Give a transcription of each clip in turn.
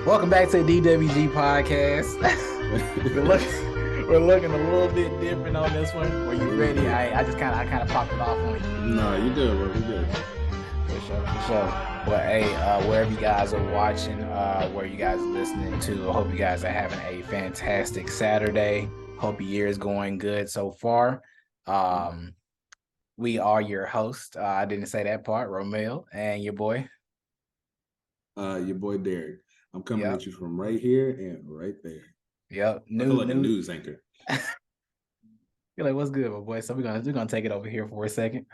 Welcome back to the DWG podcast. we're looking a little bit different on this one. Were you ready? I kind of popped it off on you. No, you good, bro. We good. For sure. Well, hey, wherever you guys are watching, where you guys are listening to, I hope you guys are having a fantastic Saturday. Hope your year is going good so far. We are your host. I didn't say that part, Romeo, and your boy. Your boy Derek. I'm coming Yep. at you from right here and right there. Yep. I feel like a news anchor. You're like, what's good, my boy? So we're gonna take it over here for a second.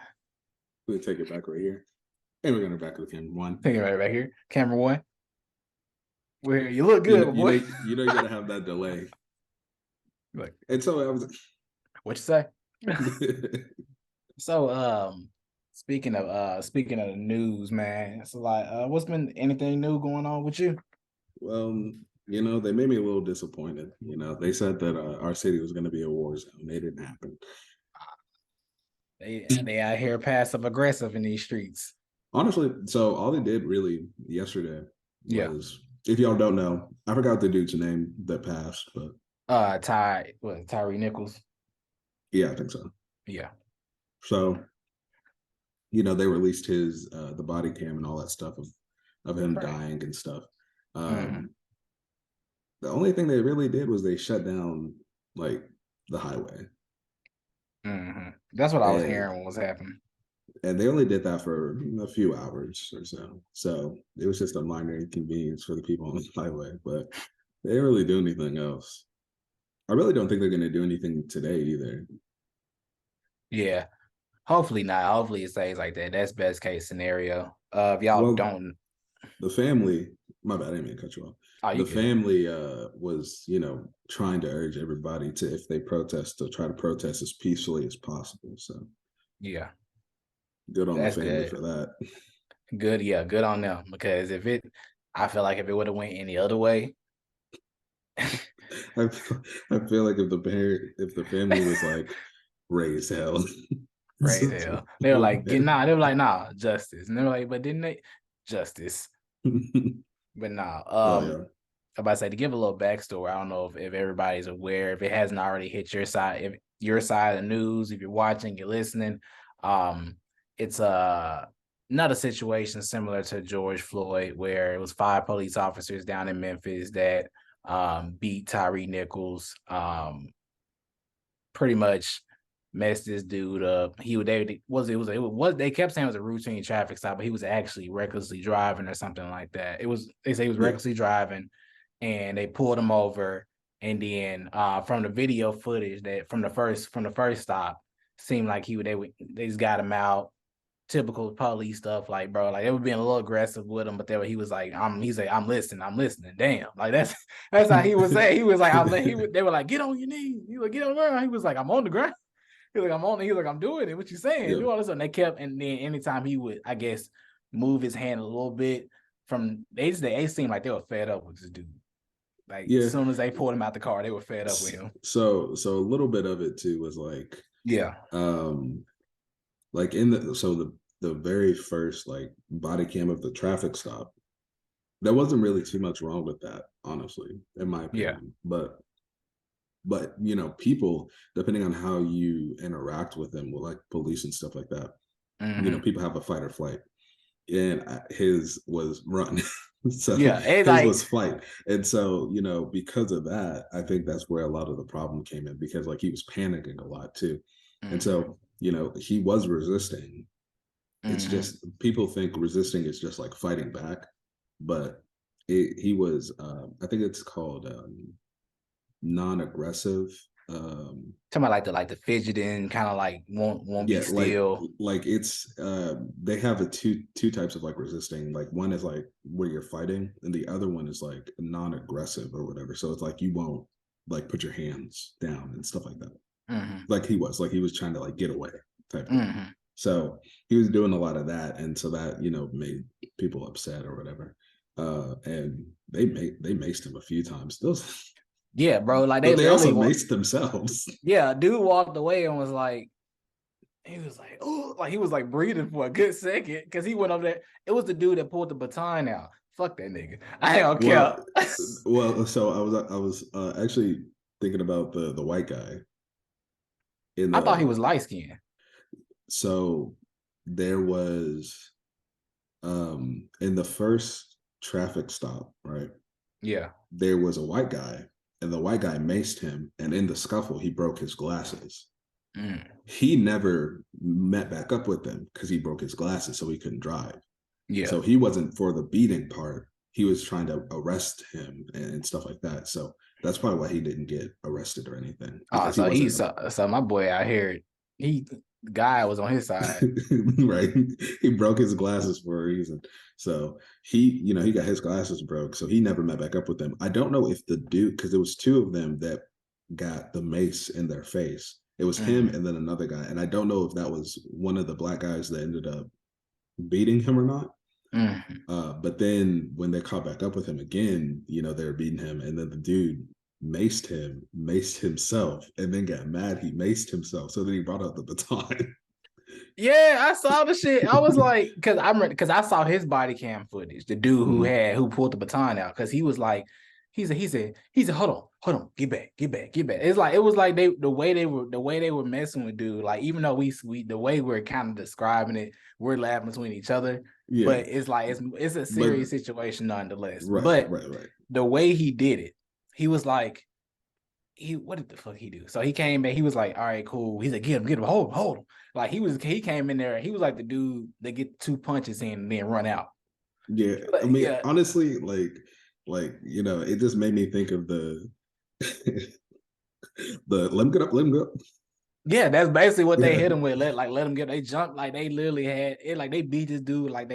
We'll take it back right here. And we're gonna back to the camera one. Take it right back here. Camera one. Where you look good, my boy. You gotta have that delay. Like, and so I was what you say? So speaking of the news, man, it's like what's been anything new going on with you? Well, they made me a little disappointed. They said that our city was gonna be a war zone. It didn't happen. They out here passive aggressive in these streets. Honestly, so all they did really yesterday was, if y'all don't know, I forgot the dude's name that passed, but Tyre Nichols. Yeah, I think so. Yeah. So, they released his the body cam and all that stuff of him dying and stuff. The only thing they really did was they shut down like the highway. That's what I was hearing was happening. And they only did that for a few hours or so. So it was just a minor inconvenience for the people on the highway, but they didn't really do anything else. I really don't think they're going to do anything today either. Yeah. Hopefully not. Hopefully it stays like that. That's best case scenario. If y'all don't. The family, my bad, I didn't mean to cut you off. The family was, trying to urge everybody to, if they protest, to try to protest as peacefully as possible. So, yeah. Good on the family for that. Good, yeah, good on them. Because I feel like if it would have went any other way. I feel like if the family was like, raise hell. Raise hell. They were like, nah, justice. And they were like, but didn't they? Justice. But nah. I'm about to say, to give a little backstory, I don't know if everybody's aware, if it hasn't already hit your side, if your side of the news, if you're watching, you're listening, it's another situation similar to George Floyd, where it was 5 police officers down in Memphis that beat Tyre Nichols, pretty much messed this dude up. They kept saying it was a routine traffic stop, but he was actually recklessly driving or something like that. They say he was recklessly driving, and they pulled him over. And then from the video footage that from the first stop, seemed like they just got him out. Typical police stuff, like, bro, like they were being a little aggressive with him, but he was like, I'm listening. Damn, like that's how he was saying. He was like, they were like, get on your knees. He was like, get on the ground. He was like, I'm on the ground. He was like, I'm doing it. What you saying? Do all this stuff. And they kept, and then anytime he would, I guess, move his hand a little bit they seemed like they were fed up with this dude. Like as soon as they pulled him out the car, they were fed up with him. So a little bit of it too was like, like in the very first like body cam of the traffic stop, there wasn't really too much wrong with that, honestly, in my opinion. But people, depending on how you interact with them, with like police and stuff like that, people have a fight or flight, and his was run. So his was flight. And so, because of that, I think that's where a lot of the problem came in, because like he was panicking a lot too. And so, he was resisting. It's just, people think resisting is just like fighting back, but he was, I think it's called non-aggressive. Talking about like the fidgeting, kind of like won't be still. Like it's they have two types of like resisting. Like one is like where you're fighting, and the other one is like non-aggressive or whatever. So it's like you won't like put your hands down and stuff like that. Like he was trying to like get away type of thing. So he was doing a lot of that, and so that made people upset or whatever. And they maced him a few times. Yeah, bro. Like they also maced themselves. Yeah, dude walked away and was like, he was like breathing for a good second, because he went over there. It was the dude that pulled the baton out. Fuck that nigga. I don't Well, care. so I was actually thinking about the white guy in I thought he the was light skinned. so there was in the first traffic stop, right? Yeah. There was a white guy, and the white guy maced him, and in the scuffle, he broke his glasses. Mm. He never met back up with them because he broke his glasses, so he couldn't drive. Yeah. So he wasn't for the beating part. He was trying to arrest him and stuff like that. So that's probably why he didn't get arrested or anything, Oh, because he so wasn't so my boy out here, he guy was on his side. right. He broke his glasses for a reason. So he got his glasses broke. So he never met back up with them. I don't know if the dude, because there was two of them that got the mace in their face. It was him Mm. and then another guy. And I don't know if that was one of the black guys that ended up beating him or not. Mm. But then when they caught back up with him again, they were beating him, and then the dude maced himself, and then got mad. He maced himself, so then he brought out the baton. Yeah, I saw the shit. I was like, because I saw his body cam footage, the dude who pulled the baton out, because he was like, he said, hold on, get back. It's like it was like the way they were messing with dude. Like, even though we the way we're kind of describing it, we're laughing between each other. Yeah, But it's like it's a but serious situation nonetheless. right, But right. the way he did it, he was like, what did the fuck he do? So he came back. He was like, all right, cool. He's like, get him, hold him. Like he came in there. He was like the dude that get 2 punches in and then run out. Yeah, I But, mean, yeah, honestly, it just made me think of the the let him get up. yeah. That's basically what they Yeah, hit him with. Let him get. They jumped like they literally had it. Like they beat this dude like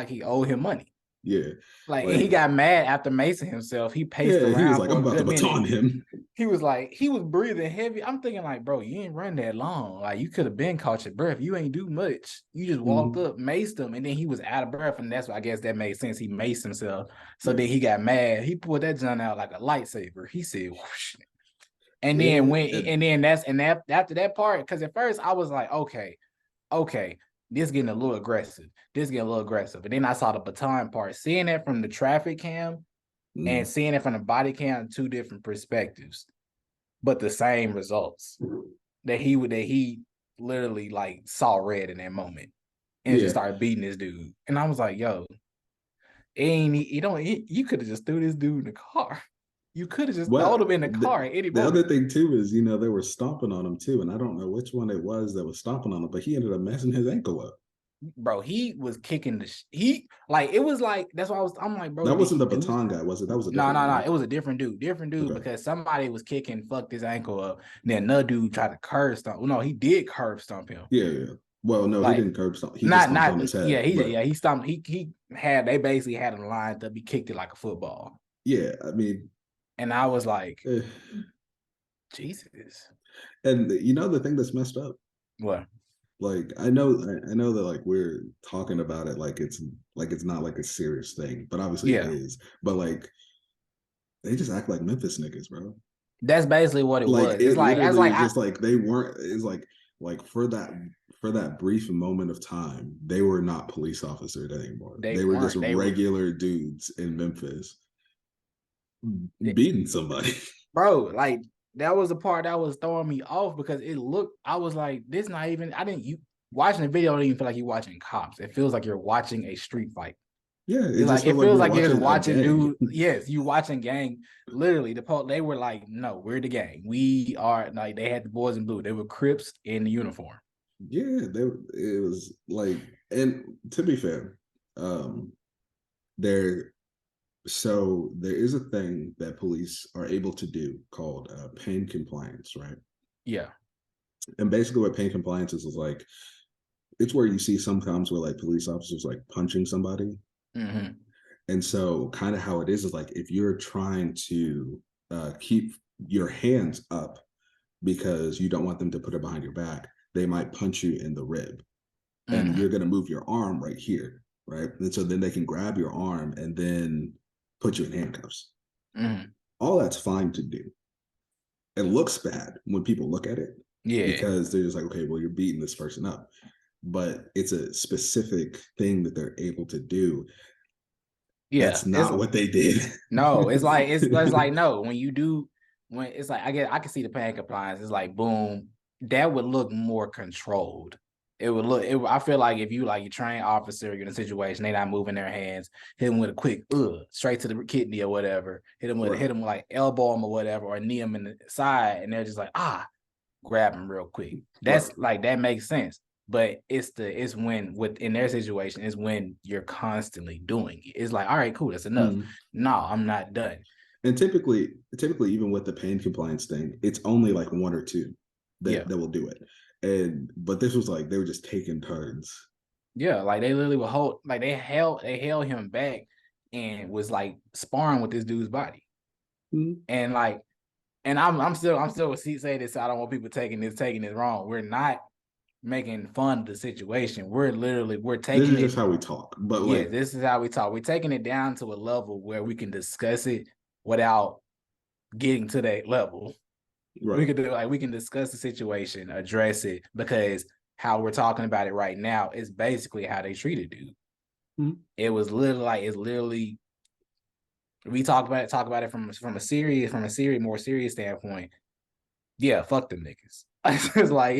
he owed him money. yeah, Like, and he like got mad after macing himself. He paced yeah. He was around like, for I'm a about to good minute. baton him. He was like, he was breathing heavy. I'm thinking like, bro, you ain't run that long. Like, you could have been caught your breath. You ain't do much. You just walked Mhm. up, maced him, and then he was out of breath. And that's what I guess that made sense. He maced himself. So Yeah, then he got mad. He pulled that gun out like a lightsaber. He said, whoosh. And then yeah, after that part, because at first I was like, okay, this getting a little aggressive. And then I saw the baton part. Seeing that from the traffic cam and mm, seeing it from the body cam, two different perspectives, but the same results. That he literally like saw red in that moment and just yeah. started beating this dude. And I was like, yo, you could have just threw this dude in the car. You could have just thrown Well, him in the car at any the other moment. thing too is they were stomping on him too, and I don't know which one it was that was stomping on him, but he ended up messing his ankle up. Bro, he was kicking he like it was like that's why I'm like, bro, That did wasn't he the do? baton guy, was it? That was a No, different no, one, no. right? It was a different dude, Okay. because somebody was kicking, fucked his ankle up. And then another dude tried to curb stomp. Well, no, he did curb stomp him. Yeah, yeah. Well, no, he Like, didn't curb stomp. He just stomped on his head. But he stomped. He had they basically had him lined up. He kicked it like a football. yeah, I mean, And I was like, eh. Jesus. And the thing that's messed up, What? like I know that like we're talking about it like it's not like a serious thing, but obviously it Yeah. is. But like they just act like Memphis niggas, bro. That's basically what it Like was. It's it like literally is just like they weren't. It's like for that brief moment of time, they were not police officers anymore. they They were just weren't. They were regular dudes in Memphis they, beating somebody. bro, like that was the part that was throwing me off, because it looked, I was like, this not even, I didn't, you watching the video don't even feel like you're watching cops. It feels like you're watching a street fight. Yeah, it It's just like, felt it like we feels were like you're just watching a watching gang. dude. Yes, you watching gang. Literally, they were like, no, we're the gang. We are, like, they had the boys in blue. They were Crips in the uniform. Yeah, it was like, and to be fair, um, there there is a thing that police are able to do called pain compliance, right? Yeah. And basically, what pain compliance is like it's where you see sometimes where like police officers like punching somebody. Mm-hmm. And so, kind of how it is like if you're trying to keep your hands up because you don't want them to put it behind your back, they might punch you in the rib, and Mm-hmm. you're going to move your arm right here, right? And so then they can grab your arm and then put you in handcuffs. Mm-hmm. All that's fine to do. It looks bad when people look at it Yeah. because they're just like, okay, well, you're beating this person up. But it's a specific thing that they're able to do. Yeah, That's not what they did. no, it's like no. When it's like I can see the pan compliance. It's like boom, that would look more controlled. It would look. I feel like if you train officer, you're in a situation, they not moving their hands, hit him with a quick straight to the kidney or whatever. Hit him like elbow him or whatever, or knee him in the side, and they're just like grab him real quick. That's like that makes sense. But it's when within their situation is when you're constantly doing it. It's like, all right, cool, that's enough. No, I'm not done. And typically, even with the pain compliance thing, it's only like one or two that will do it. But this was like they were just taking turns. Yeah, like they literally would hold, like they held him back and was like sparring with this dude's body. And like, and I'm still saying this. So I don't want people taking this wrong. We're not making fun of the situation. We're taking this is just how we talk. But yeah, this is how we talk. We're taking it down to a level where we can discuss it without getting to that level. Right. We can discuss the situation, address it, because how we're talking about it right now is basically how they treated dude. It was literally we talk about it from a more serious standpoint. Yeah, fuck them niggas. It's like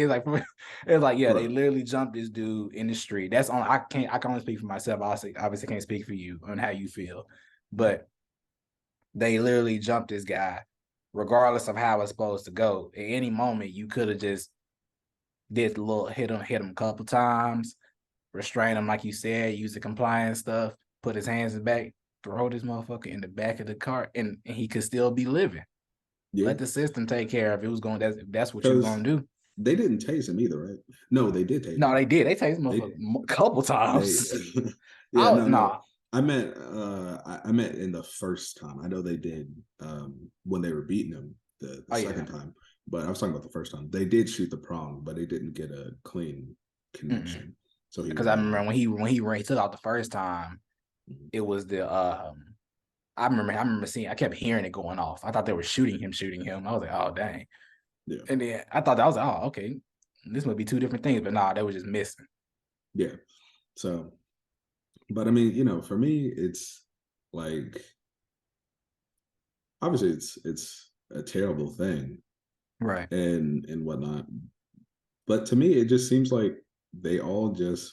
yeah, they literally jumped this dude in the street. That's on. I can only speak for myself. Obviously can't speak for you on how you feel, but they literally jumped this guy, regardless of how it's supposed to go. At any moment, you could have just did a little hit him a couple times, restrain him like you said, use the compliance stuff, put his hands in the back, throw this motherfucker in the back of the car, and he could still be living. Yeah. Let the system take care of it. Was going. That's what you're gonna do. They didn't tase him either, right? No, they did tase him. No, they did. They tased him a couple times. No. I meant in the first time. I know they did when they were beating him the second time, but I was talking about the first time. They did shoot the prong, but they didn't get a clean connection. So because I remember when he took out the first time, it was the I remember seeing. I kept hearing it going off. I thought they were shooting him. I was like, oh dang. Yeah. And then I thought that was like, oh okay, this must be two different things, but nah, they were just missing. Yeah. So, but I mean, for me, it's like obviously it's a terrible thing, right? And whatnot. But to me, it just seems like they all just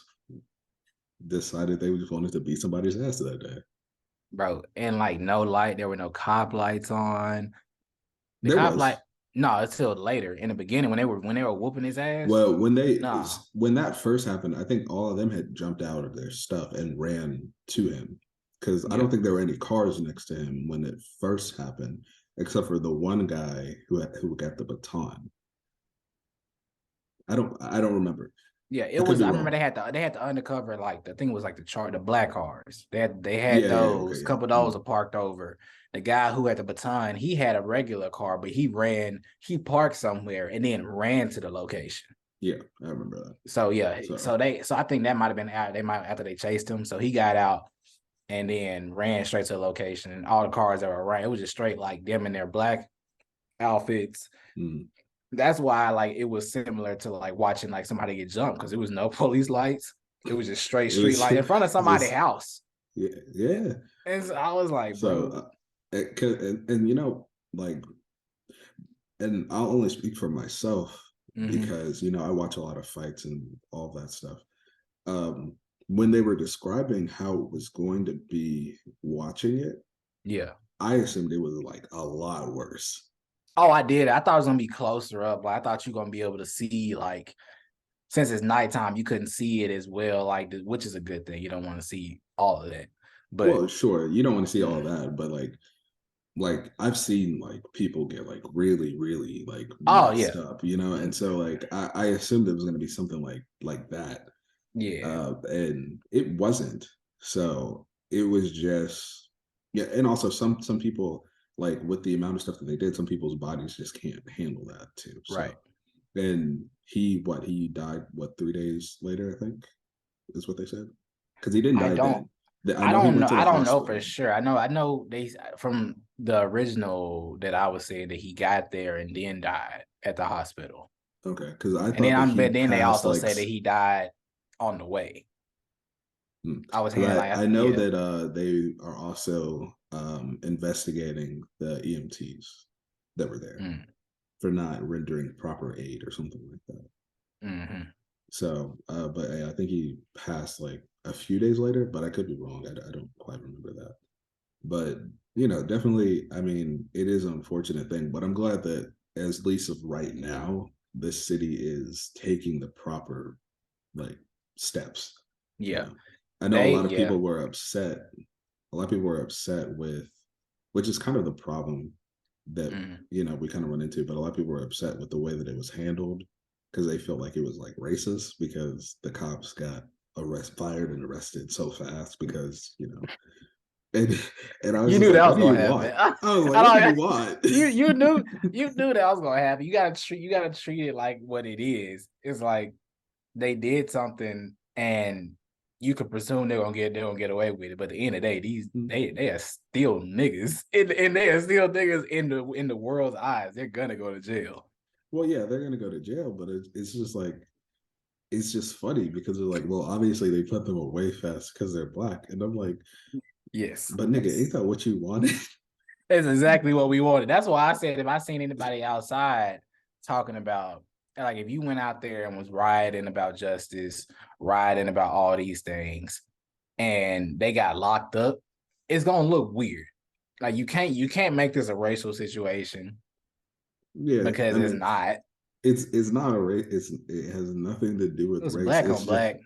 decided they just wanted to beat somebody's ass that day. Bro, and like no light, there were no cop lights on. There was. No, until later. In the beginning, when they were whooping his ass. Well, when that first happened, I think all of them had jumped out of their stuff and ran to him because I don't think there were any cars next to him when it first happened, except for the one guy who got the baton. I don't remember. Yeah, it was. I remember they had the undercover, like the thing was like the black cars. They had those. A couple of those are parked over. The guy who had the baton, he had a regular car, but he parked somewhere and then ran to the location. Yeah, I remember that. So yeah, so I think that might have been out. They might after they chased him, so he got out and then ran straight to the location. And all the cars that were around, it was just straight like them in their black outfits. That's why like it was similar to like watching like somebody get jumped because there was no police lights. It was just straight street light in front of somebody's house. Yeah. And so I was like, bro. And like, and I'll only speak for myself because I watch a lot of fights and all that stuff. When they were describing how it was going to be watching it, yeah, I assumed it was like a lot worse. Oh, I did. I thought it was gonna be closer up. Like I thought you were gonna be able to see, like, since it's nighttime, you couldn't see it as well. Like, which is a good thing. You don't want to see all of that. But well, sure, you don't want to see all that. But like I've seen like people get like really, really like messed up, and so like I assumed it was gonna be something like that. Yeah, and it wasn't. So it was just and also some people. Like with the amount of stuff that they did, some people's bodies just can't handle that too. So, right. And he died 3 days later, I think is what they said. Because he didn't die then. I don't know. I don't know for sure. I know they from the original that I was saying that he got there and then died at the hospital. Okay, because I thought then they also say that he died on the way. I was hearing like I know that they are also investigating the EMTs that were there for not rendering proper aid or something like that. Mm-hmm. So, but I think he passed like a few days later, but I could be wrong. I don't quite remember that. But definitely, I mean, it is an unfortunate thing, but I'm glad that as least of right now, this city is taking the proper like steps. Yeah. I know a lot of people were upset. A lot of people were upset with, which is kind of the problem that we kind of run into. But a lot of people were upset with the way that it was handled because they felt like it was like racist because the cops got fired and arrested so fast because and and I was You just knew like, that what was do gonna you happen. want? I was like, what do you want? You knew that was gonna happen. You gotta treat it like what it is. It's like they did something and you could presume they're gonna get away with it. But at the end of the day, they are still niggas. And they are still niggas in the world's eyes. They're gonna go to jail. Well, yeah, they're gonna go to jail, but it's just like it's just funny because they're like, well, obviously they put them away fast because they're black. And I'm like, Yes. but nigga, ain't that what you wanted? That's exactly what we wanted. That's why I said if I seen anybody outside talking about like if you went out there and was rioting about justice, rioting about all these things, and they got locked up, it's gonna look weird. Like you can't make this a racial situation Yeah, because I it's mean, not. it's not a race. It has nothing to do with It's race. black It's on just black.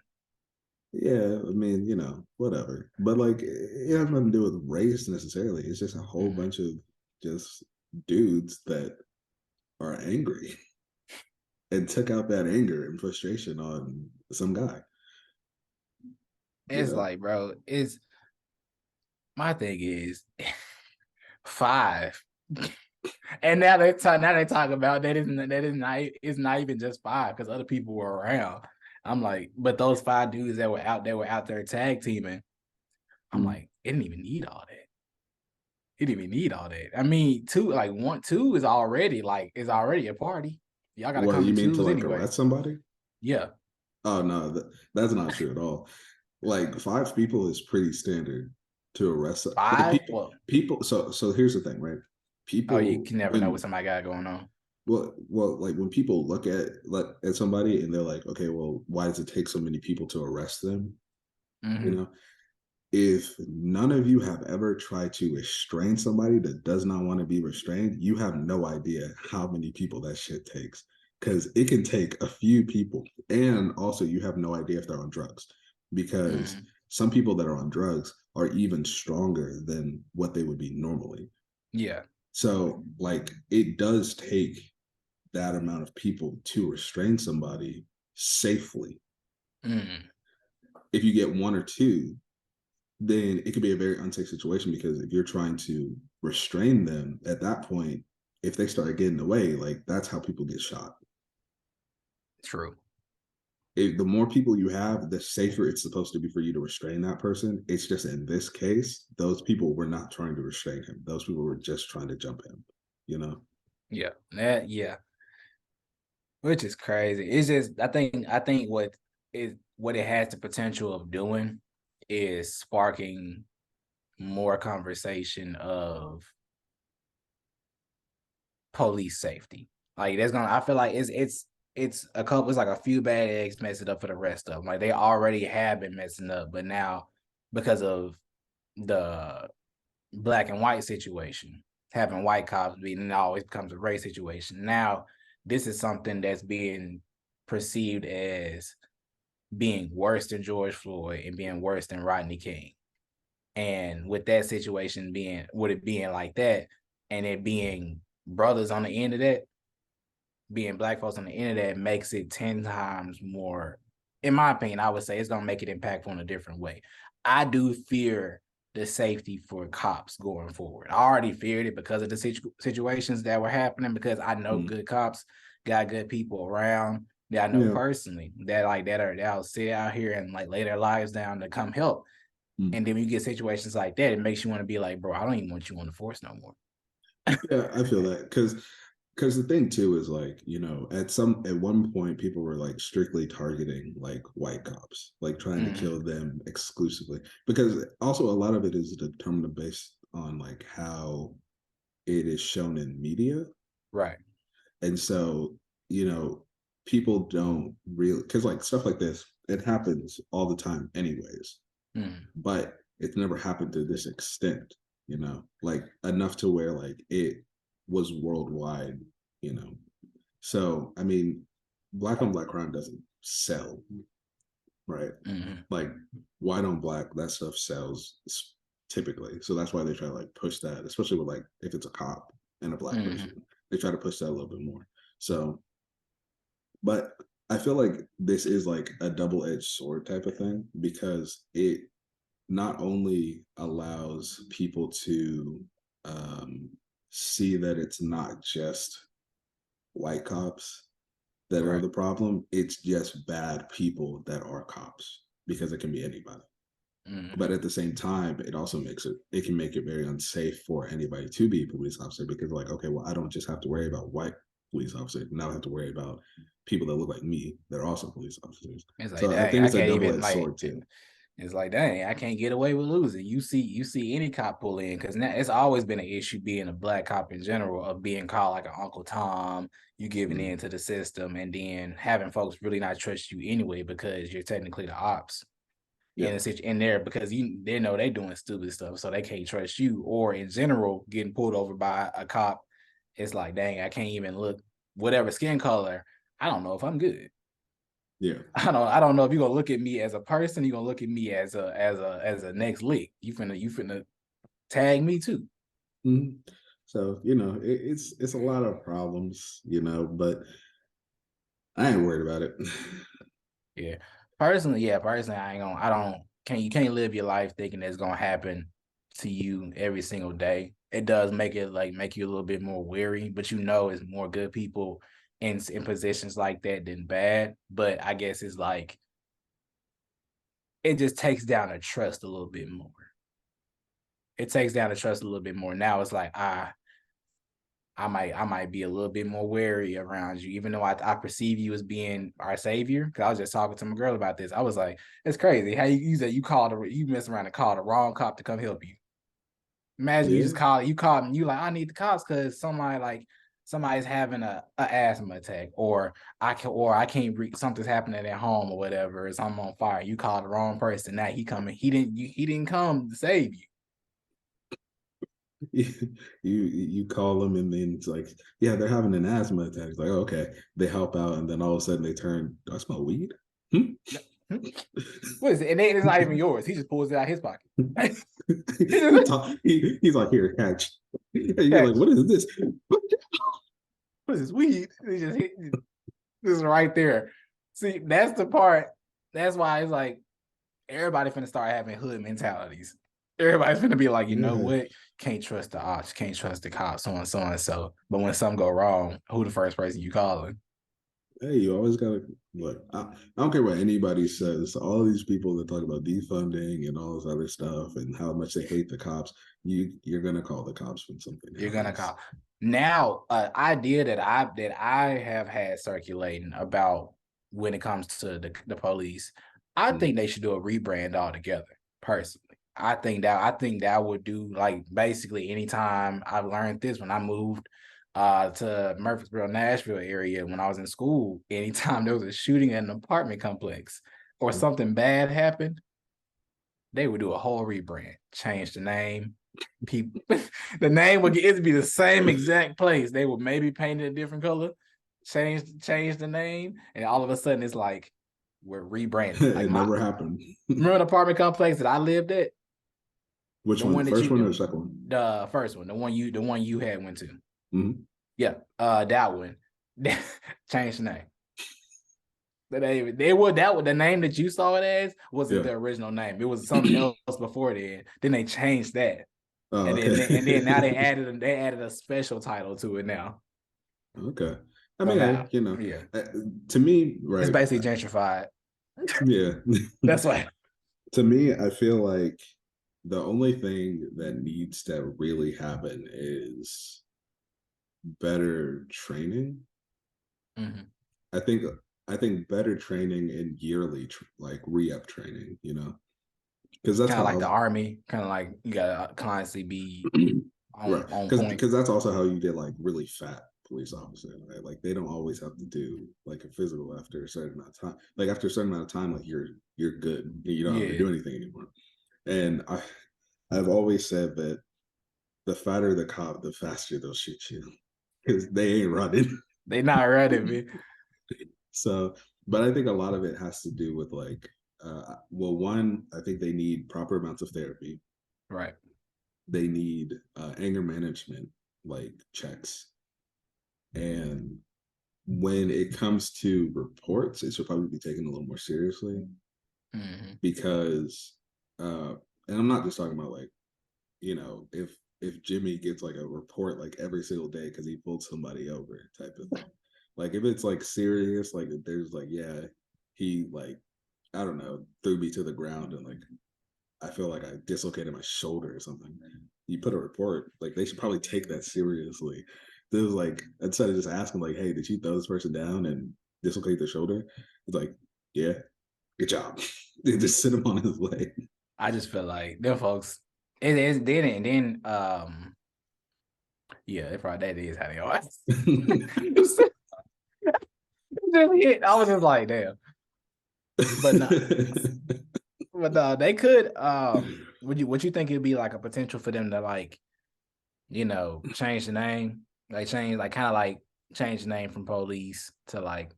yeah. I mean, whatever. But like, it has nothing to do with race necessarily. It's just a whole bunch of just dudes that are angry and took out that anger and frustration on some guy. It's like, bro, it's my thing is five. And now they talk about that is not even just five because other people were around. I'm like, but those five dudes that were out there tag teaming. I'm like, it didn't even need all that. It didn't even need all that. I mean, two is already a party. Y'all gotta What come you in mean to twos like anyway. arrest somebody? Yeah. Oh no, that's not true at all. Like 5 people is pretty standard to arrest. Like Five? Well, people. So here's the thing, right? oh, you People can never know what when somebody got going on. like when people look at somebody and they're like, okay, well, why does it take so many people to arrest them? You know, if none of you have ever tried to restrain somebody that does not want to be restrained, you have no idea how many people that shit takes. Because it can take a few people. And also, you have no idea if they're on drugs. Because some people that are on drugs are even stronger than what they would be normally. Yeah. So, like, it does take that amount of people to restrain somebody safely. If you get one or two, then it could be a very unsafe situation because if you're trying to restrain them at that point, if they start getting away, like that's how people get shot. True. The more people you have, the safer it's supposed to be for you to restrain that person. It's just in this case, those people were not trying to restrain him. Those people were just trying to jump him, Yeah. Yeah. Which is crazy. It's just I think what it has the potential of doing is sparking more conversation of police safety. Like I feel like it's like a few bad eggs mess it up for the rest of them. Like they already have been messing up, but now because of the black and white situation, having white cops being, it always becomes a race situation. Now this is something that's being perceived as being worse than George Floyd and being worse than Rodney King. And with that situation being like that, and it being brothers on the end of that, being black folks on the end of that makes it 10 times more, in my opinion, I would say it's gonna make it impactful in a different way. I do fear the safety for cops going forward. I already feared it because of the situations that were happening, because I know good cops got good people around that I know personally that'll sit out here and like lay their lives down to come help. And then when you get situations like that, it makes you want to be like, bro, I don't even want you on the force no more. Yeah, I feel that because because the thing too is like, you know, at one point people were like strictly targeting like white cops, like trying to kill them exclusively, because also a lot of it is determined based on like how it is shown in media. Right. And so, you know, people don't really, because like stuff like this, it happens all the time anyways, but it's never happened to this extent, you know, like enough to where like it was worldwide, you know. So, I mean, black on black crime doesn't sell, right? Like white on black, that stuff sells typically. So that's why they try to like push that, especially with like if it's a cop and a black person, they try to push that a little bit more. So, but I feel like this is like a double-edged sword type of thing, because it not only allows people to um, see that it's not just white cops that are Right. the problem, it's just bad people that are cops, because it can be anybody. But at the same time, it also it can make it very unsafe for anybody to be a police officer, because like, okay, well, I don't just have to worry about white police officers. Now I have to worry about people that look like me that are also police officers. It's like, So I dang, think I it's a can't even double-edged like. sword too. It's like, dang, I can't get away with losing. You see any cop pull in, because now it's always been an issue being a black cop in general, of being called like an Uncle Tom, you giving in to the system, and then having folks really not trust you anyway because you're technically the ops Yeah. in there, because they know they doing stupid stuff, so they can't trust you. Or in general, getting pulled over by a cop, it's like, dang, I can't even look whatever skin color. I don't know if I'm good. Yeah. I don't know if you're gonna look at me as a person, you're gonna look at me as a next lick. You finna tag me too. Mm-hmm. So, you know, it's a lot of problems, you know, but I ain't worried about it. Yeah. Personally, I don't can't you can't live your life thinking it's gonna happen to you every single day. It does make it like make you a little bit more wary, but you know it's more good people in positions like that than bad. But I guess it's like it just takes down the trust a little bit more. It takes down the trust a little bit more. Now it's like I might be a little bit more wary around you, even though I perceive you as being our savior. Because I was just talking to my girl about this. I was like, it's crazy how you said you mess around and call the wrong cop to come help you. Imagine you Yeah. just call and you like, I need the cops because somebody's having a asthma attack, or I can't read, something's happening at home or whatever, or something on fire. You call the wrong person. Now he didn't come to save you. You call them and then it's like, yeah, they're having an asthma attack. It's like, oh, okay, they help out, and then all of a sudden they turn, do I smell weed? What is it? And it's not even yours. He just pulls it out of his pocket. He's like, here, catch. And you're like, Catch. what is this? What is this weed? This is right there. See, that's the part. That's why it's like everybody finna start having hood mentalities. Everybody's finna be like, you know Yeah. what? Can't trust the ops, can't trust the cops, so and so and so. But when something go wrong, who the first person you calling? Hey, you always gotta look. I don't care what anybody says. All these people that talk about defunding and all this other stuff and how much they hate the cops, you're gonna call the cops when something You're gonna happens. call. Now, idea that I have had circulating about when it comes to the police, I think they should do a rebrand altogether. Personally, I think that would do, like, basically anytime. I've learned this when I moved to Murfreesboro, Nashville area when I was in school. Anytime there was a shooting at an apartment complex or something bad happened, they would do a whole rebrand, change the name. People, the name would it'd be the same exact place. They would maybe paint it a different color, change the name, and all of a sudden it's like we're rebranding. Like It never happened. remember the apartment complex that I lived at, Which the one? The one that first you one or the second one? the first one, the one you had went to. Mm-hmm. Yeah, that one. Change the name. They would that the name that you saw it as wasn't Yeah. the original name. It was something else before then. Then they changed that. Oh, And then now okay. they added a special title to it now. Okay. I So mean, now, you know, yeah, uh, to me, it's right? basically gentrified. Yeah. That's why. To me, I feel like the only thing that needs to really happen is better training. Mm-hmm. I think I think better training and yearly like re-up training, you know, because that's Kind of how I like the was. army, kind of like you gotta constantly be Right, on point. because that's also how you get like really fat police officer, right? Like they don't always have to do like a physical after a certain amount of time. Like after a certain amount of time, like you're good. You don't have to Yeah, do anything anymore. And I've always said that the fatter the cop, the faster they'll shoot you because they ain't running. they not running, man. So, but I think a lot of it has to do with like, well, one, I think they need proper amounts of therapy. Right. They need anger management, like checks. And when it comes to reports, it should probably be taken a little more seriously Mm-hmm. because, and I'm not just talking about like, you know, if Jimmy gets like a report like every single day because he pulled somebody over type of thing. Like if it's like serious, like there's like, yeah, he like, I don't know, threw me to the ground and like I feel like I dislocated my shoulder or something. You put a report, like they should probably take that seriously. This is like instead of just asking like, hey, did you throw this person down and dislocate their shoulder? It's like, yeah, good job. They just sit him on his leg. I just feel like them folks. It is then and then. Yeah, they probably that is how they are. Just hit. I was just like, damn. But no, but no, they could. Would you think it'd be like a potential for them to like, change the name, like change, like kind of like change the name from police to like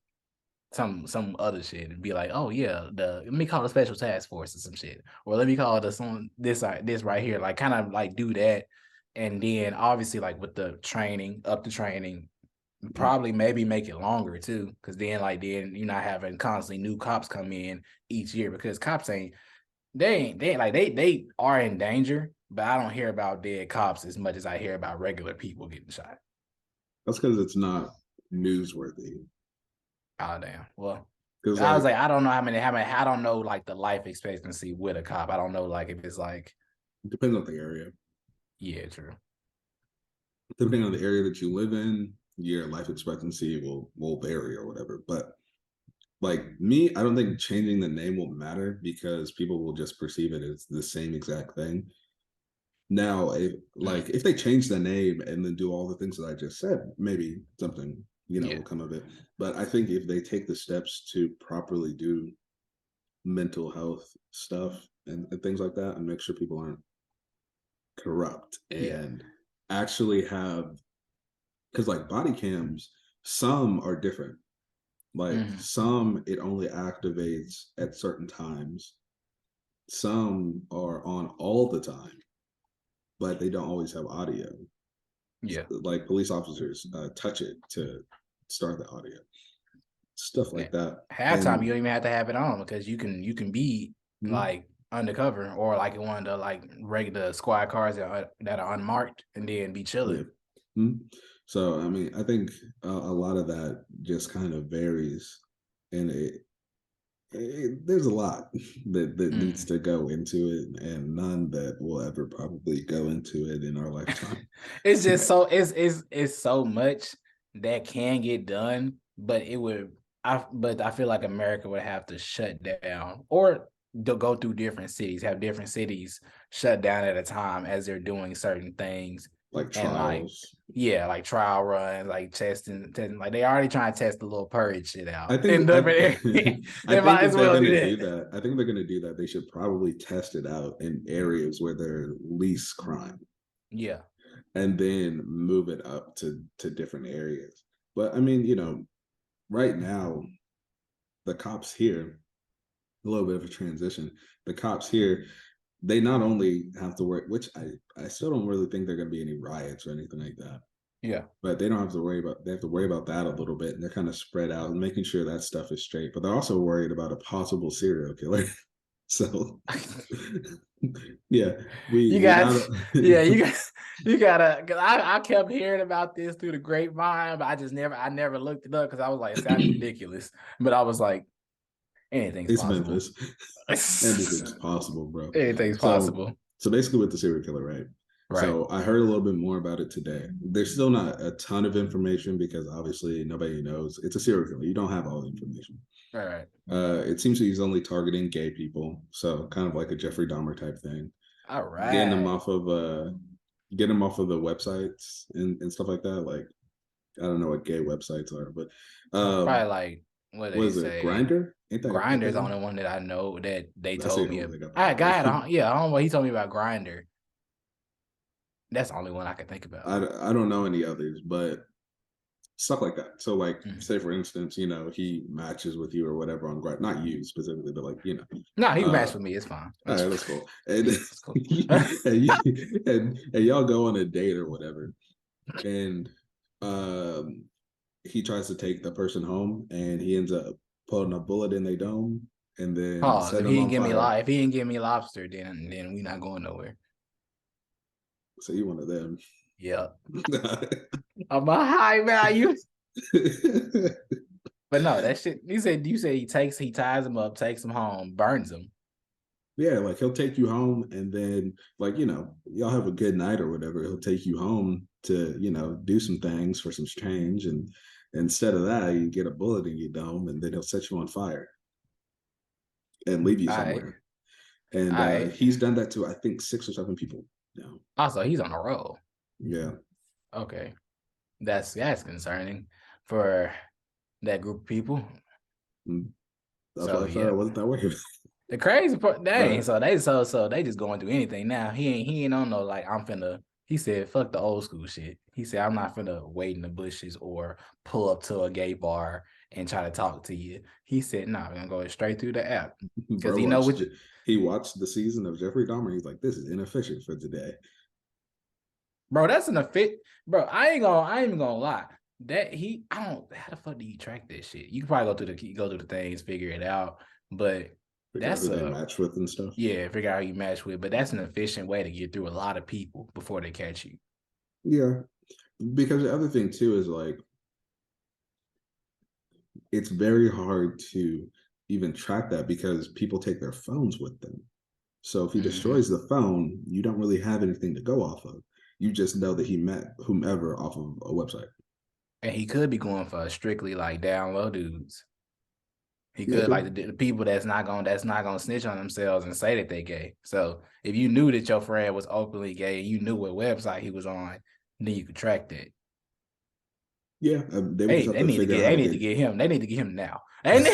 some other shit and be like, oh yeah, let me call the special task force or some shit, or let me call the some this right here, like kind of like do that, and then obviously like with the training, up the training, probably maybe make it longer too, because then you're not having constantly new cops come in each year because cops ain't they ain't like they are in danger, but I don't hear about dead cops as much as I hear about regular people getting shot. That's because it's not newsworthy. Oh damn. Well, Because I was like like, I don't know how many. I don't know like the life expectancy with a cop. I don't know like if it's like, it depends on the area. yeah, true. Depending on the area that you live in, your life expectancy will vary or whatever. But like me, I don't think changing the name will matter because people will just perceive it as the same exact thing. Now, if they change the name and then do all the things that I just said, maybe something Yeah, will come of it. But I think if they take the steps to properly do mental health stuff and things like that, and make sure people aren't corrupt yeah, and actually have, because like body cams, some are different. Like mm-hmm. some it only activates at certain times. Some are on all the time, but they don't always have audio. Yeah. Like police officers touch it to start the audio, stuff Yeah. like that. Halftime, you And don't even have to have it on because you can be mm, like undercover or like in one of the like regular squad cars that are unmarked and then be yeah. chilling. Mm. So I mean, I think a lot of that just kind of varies, and there's a lot that needs Mm. to go into it, and none that will ever probably go into it in our lifetime. It's just so it's so much that can get done, but it would I feel like America would have to shut down or to go through different cities, have different cities shut down at a time as they're doing certain things Like and like trials. yeah, like trial runs, like testing, like they already trying to test the little purge shit I out in think different areas. I They think might if as they're well going do to do that. that, I think they're going to do that. They should probably test it out in areas where there's least crime, Yeah. and then move it up to different areas. But I mean, right now the cops here, a little bit of a transition. The cops here, they not only have to work, which I still don't really think there are going to be any riots or anything like that. Yeah. But they don't have to worry about, they have to worry about that a little bit, and they're kind of spread out and making sure that stuff is straight. But they're also worried about a possible serial killer. So yeah, You we got, not yeah, you gotta. Cause I kept hearing about this through the grapevine, but I never looked it up because I was like, it sounded ridiculous. But I was like, anything's it's possible. Memphis. Anything's possible, bro. Anything's So possible. so basically with the serial killer, right? Right. So I heard a little bit more about it today. There's still not a ton of information because obviously nobody knows. It's a serial killer. You don't have all the information. Right. It seems he's only targeting gay people, so kind of like a Jeffrey Dahmer type thing. All Getting them right. off of the websites and stuff like that. Like I don't know what gay websites are, but Probably like what what they is it? say. Grinder? Ain't Grinder's that the one? only one that I know that they That's the told only me one of. that got I that got right. yeah, I don't know what he told me about Grinder. That's the only one I can think about. I don't know any others, but stuff like that. So, like, Mm. say for instance, he matches with you or whatever on Grind, not you specifically, but No, he can match uh, with me. It's fine. all It's, right, that's cool. And it's cool. and y'all go on a date or whatever, and um, he tries to take the person home, and he ends up putting a bullet in their dome, and then Pause. set them on fire. If he didn't give me lobster, then we not going nowhere. So you one of them. Yeah. I'm a high value. But no, that shit. You said he ties him up, takes him home, burns him. Yeah, like he'll take you home and then like, y'all have a good night or whatever. He'll take you home to, do some things for some change. And instead of that, you get a bullet in your dome and then he'll set you on fire and leave you All right. somewhere. And All right. he's done that to I think 6 or 7 people now. Also, he's on a roll. Yeah. Okay. That's concerning for that group of people. That's So what I thought. I yeah. wasn't that worried. The crazy part, dang. But So they just going through anything now. He ain't on no like I'm finna. He said, "Fuck the old school shit." He said, "I'm not finna wait in the bushes or pull up to a gay bar and try to talk to you." He said, "Nah, we're gonna go straight through the app because bro he know watched what." he watched the season of Jeffrey Dahmer. He's like, this is inefficient for today. Bro, that's an fit. Bro, I ain't even gonna lie. I don't. How the fuck do you track this shit? You can probably go through the things, figure it out, but Figure out that's who they match with and stuff. yeah, figure out who you match with. But that's an efficient way to get through a lot of people before they catch you. Yeah. Because the other thing too is like it's very hard to even track that because people take their phones with them. So if he Mm-hmm. destroys the phone, you don't really have anything to go off of. You just know that he met whomever off of a website. And he could be going for strictly like down low dudes. He Yeah, could cool. like the people that's not gonna snitch on themselves and say that they gay. So if you knew that your friend was openly gay, you knew what website he was on, then you could track that. Yeah, they would just have to figure out how They to need to get. get him. They need to get him now. And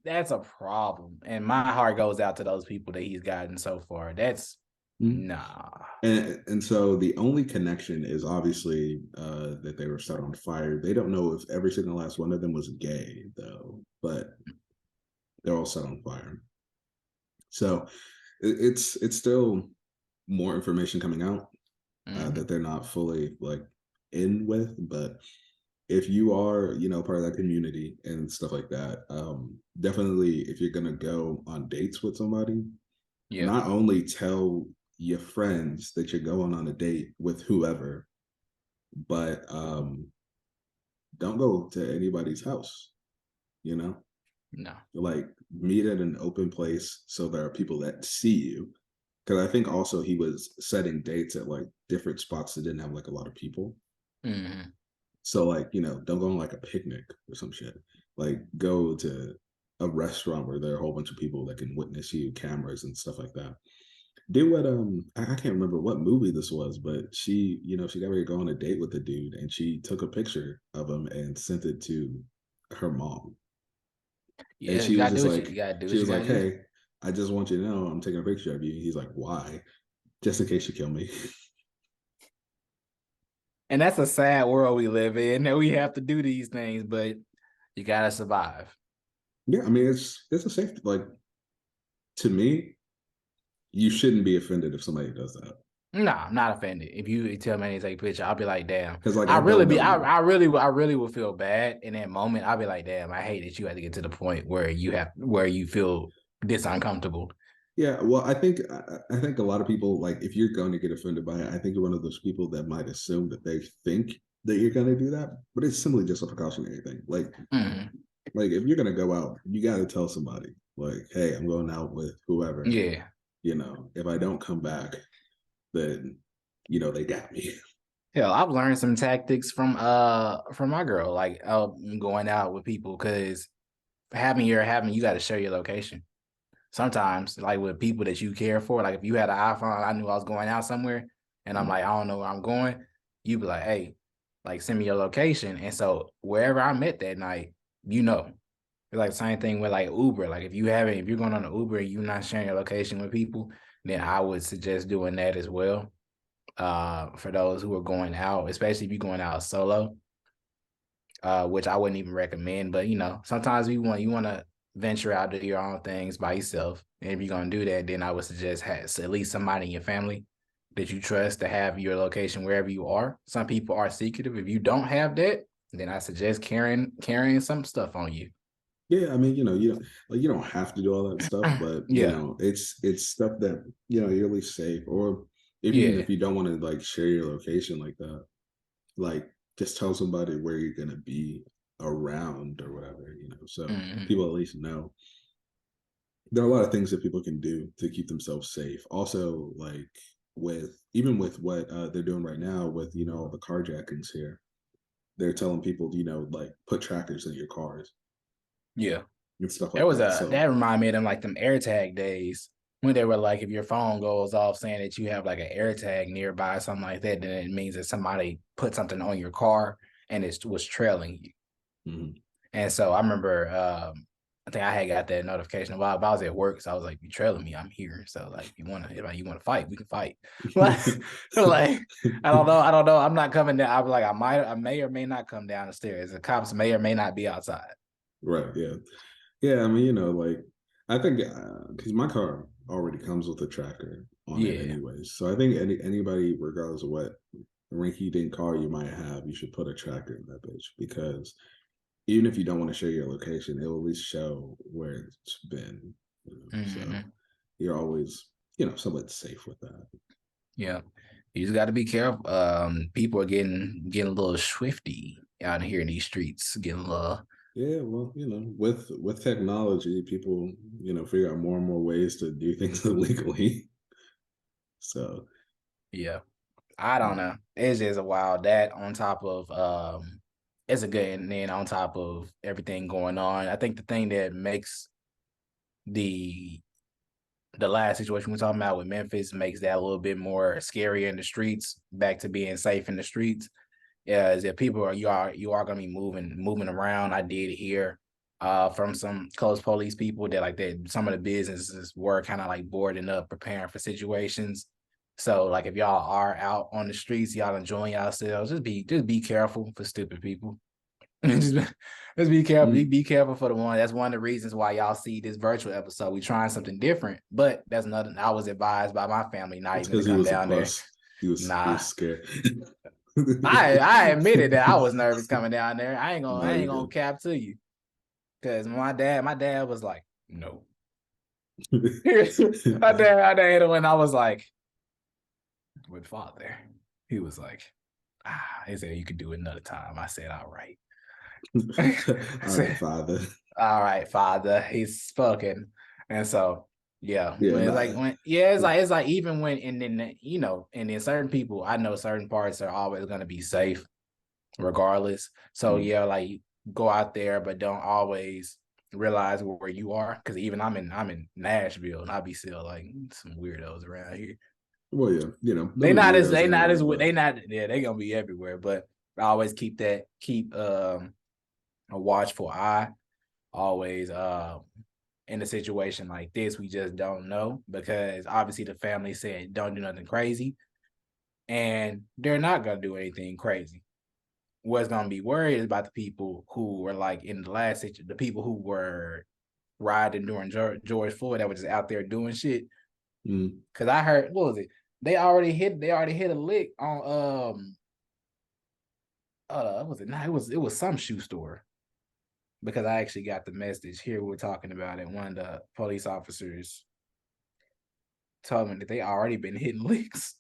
that's a problem. And my heart goes out to those people that he's gotten so far. That's nah. And so the only connection is obviously that they were set on fire. They don't know if every single last one of them was gay though, but they're all set on fire. So it's still more information coming out Mm-hmm. that they're not fully like in with. But if you are, part of that community and stuff like that, definitely if you're gonna go on dates with somebody, Yeah. not only tell your friends that you're going on a date with whoever, but don't go to anybody's house, you know? No. Like meet at an open place so there are people that see you. Because I think also he was setting dates at like different spots that didn't have like a lot of people. Mm-hmm. So like, don't go on like a picnic or some shit. Like go to a restaurant where there are a whole bunch of people that can witness you, cameras and stuff like that. Did what I can't remember what movie this was, but she got ready to go on a date with the dude and she took a picture of him and sent it to her mom. And Yeah, you she was gotta do just what you like, gotta do she what you was like, gotta do. hey, I just want you to know I'm taking a picture of you. He's like, why? Just in case you kill me. And that's a sad world we live in that we have to do these things, but you gotta survive. Yeah, I mean it's a safety like to me, you shouldn't be offended if somebody does that. No, I'm not offended. If you tell me to take a picture, I'll be like, damn. Because like I don't know you. I really would feel bad in that moment. I'll be like, damn, I hate that you had to get to the point where you feel this uncomfortable. Yeah, well, I think a lot of people like if you're going to get offended by it, I think you're one of those people that might assume that they think that you're going to do that, but it's simply just a precautionary thing. Mm-hmm. Like if you're going to go out, you got to tell somebody like, "Hey, I'm going out with whoever." Yeah. if I don't come back, then they got me. Hell, I've learned some tactics from my girl, like going out with people, because having you got to share your location. Sometimes, like with people that you care for, like if you had an iPhone, I knew I was going out somewhere, and I'm like, I don't know where I'm going. You be like, hey, like send me your location, and so wherever I'm at that night, you know. It's like the same thing with like Uber. Like if you're going on an Uber and you're not sharing your location with people, then I would suggest doing that as well. For those who are going out, especially if you're going out solo, which I wouldn't even recommend. But sometimes you want to venture out to your own things by yourself. And if you're gonna do that, then I would suggest have at least somebody in your family that you trust to have your location wherever you are. Some people are secretive. If you don't have that, then I suggest carrying some stuff on you. Yeah, I mean, you don't have to do all that stuff, but Yeah, it's stuff that you're at least safe. Or even yeah. if you don't want to like share your location like that, like just tell somebody where you're gonna be around or whatever, so Mm-hmm. people at least know. There are a lot of things that people can do to keep themselves safe. Also, like with what they're doing right now with all the carjackings here, they're telling people like put trackers in your cars Yeah. and stuff There like was that. that So reminded me of them like them AirTag days when they were like, if your phone goes off saying that you have like an AirTag nearby, something like that, then it means that somebody put something on your car and it was trailing you. mhm. And so I remember, I think I had got that notification while I was at work. So I was like, "You trailing me? I'm here. So like, if you want to fight, we can fight." Like, I don't know. I'm not coming down. I'm like, I may or may not come down the stairs. The cops may or may not be outside. Right, yeah. Yeah, I mean, like I think because my car already comes with a tracker on it Yeah. anyways. So I think anybody, regardless of what rinky dink car you might have, you should put a tracker in that bitch, because even if you don't want to share your location, it'll at least show where it's been. So Mm-hmm. you're always, somewhat safe with that. Yeah. You just got to be careful. People are getting a little swifty out here in these streets, getting a little. Yeah, well, with technology, people, figure out more and more ways to do things illegally. So Yeah. I don't know. It's just a wild that on top of it's a good, and then on top of everything going on. I think the thing that makes the the last situation we're talking about with Memphis makes that a little bit more scary in the streets, back to being safe in the streets. Yeah, is that people you are gonna be moving around. I did hear from some close police people that like that some of the businesses were kind of like boarding up, preparing for situations. So like if y'all are out on the streets, y'all enjoying yourselves, just be careful for stupid people. just, just be careful. Be careful for the one. That's one of the reasons why y'all see this virtual episode. We trying something different, but that's nothing. I was advised by my family not it's even to because he come was a down there. puss. He was Nah, scared. I admitted that I was nervous coming down there. No, I you're ain't gonna good. cap to you. Cause my dad was like, no. my dad hit it when I was like, with father. He was like, he said you could do it another time. I said, all right. I All right, said, father. all right, father. He's spoken. And so yeah, Yeah, when it's like nah. when yeah, it's like even when and then and then certain people, I know certain parts are always gonna be safe regardless. So Mm. yeah, like go out there, but don't always realize where you are. Because even I'm in Nashville, and I be still like some weirdos around here. Well, yeah, They there'll be not as weirdos they not anywhere, as but they not yeah they gonna be everywhere. But I always keep a watchful eye. Always in a situation like this, we just don't know, because obviously the family said don't do nothing crazy, and they're not gonna do anything crazy. What's gonna be worried is about the people who were like in the last situation, the people who were riding during George Floyd that was just out there doing shit. mm, Cause I heard, what was it? They already hit a lick on what was it? No, it was some shoe store, because I actually got the message here. We're talking about it. One of the police officers told me that they already been hitting licks.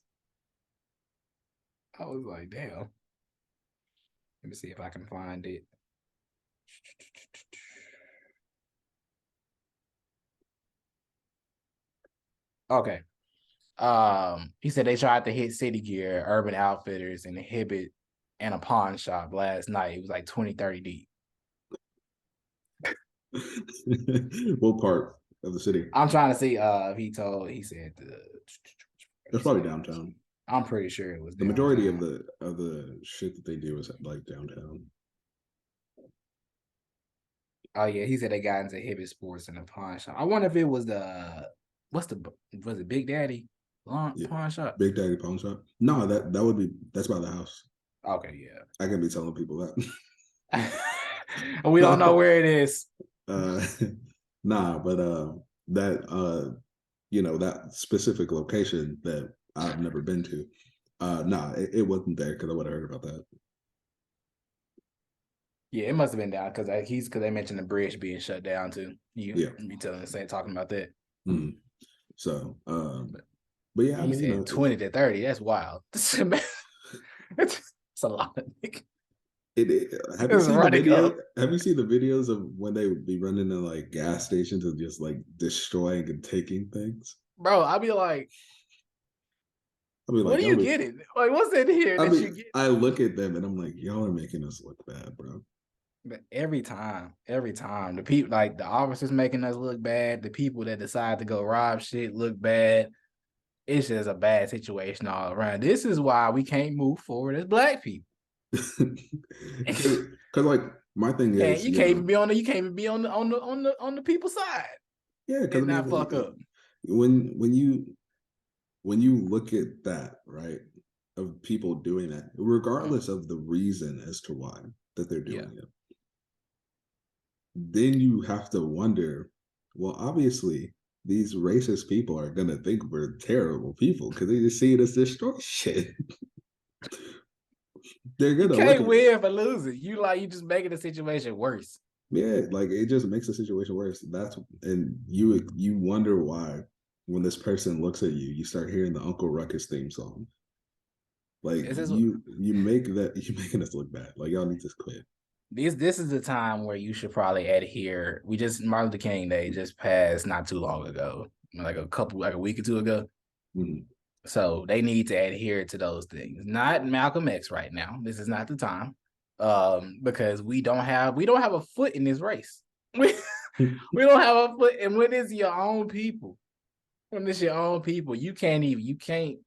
I was like, damn. Let me see if I can find it. Okay. He said they tried to hit City Gear, Urban Outfitters, and Hibbett and a pawn shop last night. It was like 20, 30 deep. What part of the city? I'm trying to see. He said That's probably downtown. I'm pretty sure it was The majority of downtown. the shit that they do is like downtown. Oh yeah, he said they got into Hibbett Sports in a pawn shop. I wonder if it was was it Big Daddy Yeah, pawn shop? Big Daddy Pawn Shop. No, that would be that's by the house. Okay, yeah. I can be telling people We don't know that. where it is. uh, nah, but that that specific location that I've never been to. Nah, it wasn't there because I would have heard about that. Yeah, it must have been down because they mentioned the bridge being shut down too. Yeah. You talking about that. Mm. So, but yeah, I He mean, said 20 to 30. That's wild. It's a lot. Have you It's seen the running video? up. Have you seen the videos of when they would be running to like gas stations and just like destroying and taking things? Bro, I'd be like, I mean, what like, are you getting? Like, what's in here I that mean, you get? I look at them and I'm like, y'all are making us look bad, bro. But every time, the people like the officers making us look bad, the people that decide to go rob shit look bad. It's just a bad situation all around. This is why we can't move forward as black people. Because like my thing is, You can't even be on the on the people's side yeah, because I and mean, not fuck up. when you look at that, right, of people doing that, regardless of the reason as to why that they're Yeah. doing it, then you have to wonder, well, obviously these racist people are gonna think we're terrible people because they just see it as destroy shit. They're You gonna look can't at it. win for losing. You just making the situation worse. Yeah, like it just makes the situation worse. And you wonder why when this person looks at you, you start hearing the Uncle Ruckus theme song. Like This is you make that you making us look bad. Like y'all need to quit. this is the time where you should probably adhere. We just Martin Luther King Day just passed not too long ago, like a week or two ago. Mm-hmm. So they need to adhere to those things. Not Malcolm X right now. This is not the time. Because we don't have a foot in this race. We don't have a foot. And when it's your own people, when it's your own people, you can't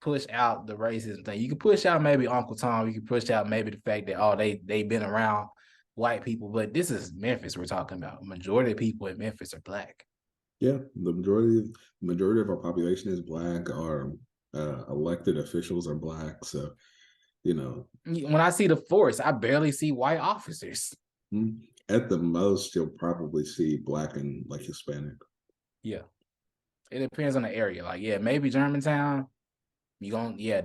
push out the racism thing. You can push out maybe Uncle Tom. You can push out maybe the fact that they've been around white people, but this is Memphis we're talking about. Majority of people in Memphis are black. Yeah, the majority of our population is black. Our elected officials are black. So When I see the force, I barely see white officers. at the most, you'll probably see black and like Hispanic. Yeah. It depends on the area. Like, yeah, maybe Germantown. The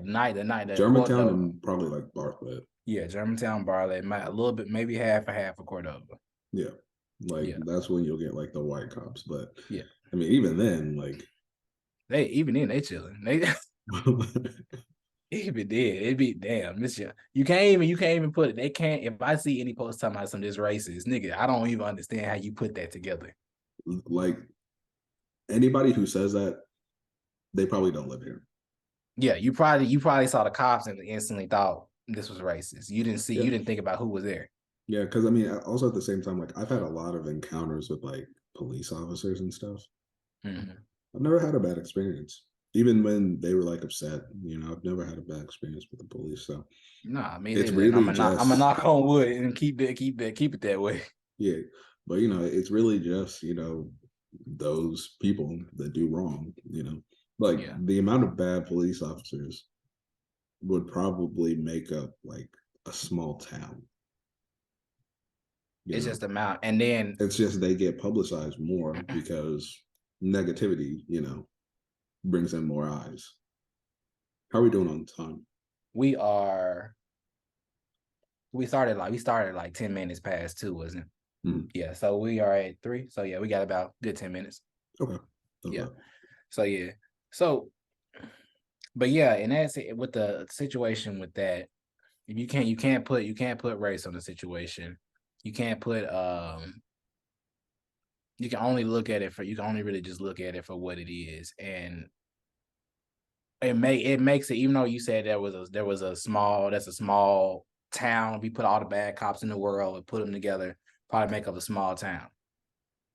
night that Germantown and probably like Bartlett. yeah, Germantown, Bartlett, a little bit, maybe half of Cordova. Yeah, like that's when you'll get like the white cops. But yeah, I mean, even then, like they chilling. They even did. It'd be damn. This year. You can't even put it. They can't. If I see any post talking about some of this racist nigga, I don't even understand how you put that together. Like anybody who says that, they probably don't live here. Yeah, you probably saw the cops and instantly thought this was racist. You didn't think about who was there. Yeah, because I mean, also at the same time, like I've had a lot of encounters with like police officers and stuff. Mm-hmm. I've never had a bad experience, even when they were like upset. I've never had a bad experience with the police. So nah, me it's neither. And really I'm gonna just knock on wood and keep it that way. yeah, but it's really just those people that do wrong. Like the amount of bad police officers would probably make up like a small town. It's just amount, and then it's just they get publicized more because negativity, brings in more eyes. How are we doing on time? we started like 10 minutes past 2, wasn't it? Mm-hmm. Yeah, so we are at 3. So yeah, we got about good 10 minutes. Okay. Yeah. So yeah. So but yeah, and that's it with the situation with that. You can't put race on the situation. You can't put you can only look at it for you can only really just look at it for what it is, and it makes it, even though you said there was a small town. We put all the bad cops in the world and put them together, probably make up a small town.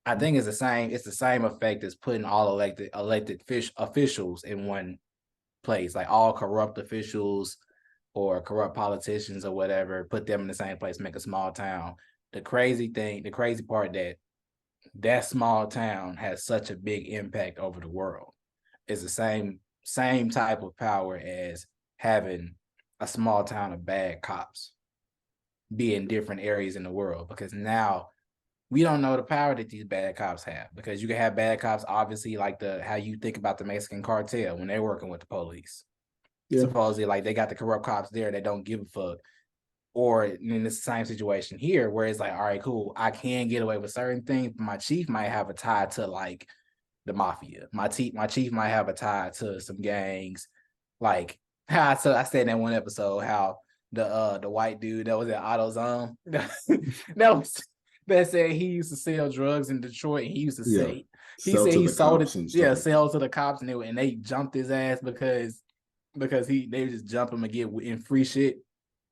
I think it's the same effect as putting all elected officials in one place, like all corrupt officials or corrupt politicians or whatever, put them in the same place, make a small town. The crazy part that small town has such a big impact over the world is the same type of power as having a small town of bad cops be in different areas in the world, because now we don't know the power that these bad cops have, because you can have bad cops, obviously, like how you think about the Mexican cartel when they're working with the police. Yeah. Supposedly, like, they got the corrupt cops there that don't give a fuck. Or in the same situation here, where it's like, all right, cool, I can get away with certain things, but my chief might have a tie to like the mafia. My chief might have a tie to some gangs. Like how I said in that one episode how the white dude that was at AutoZone that said he used to sell drugs in Detroit, and he used to say sell to he the sold cops it, and stuff like sell to the cops, and they jumped his ass because they just jump him and get in free shit,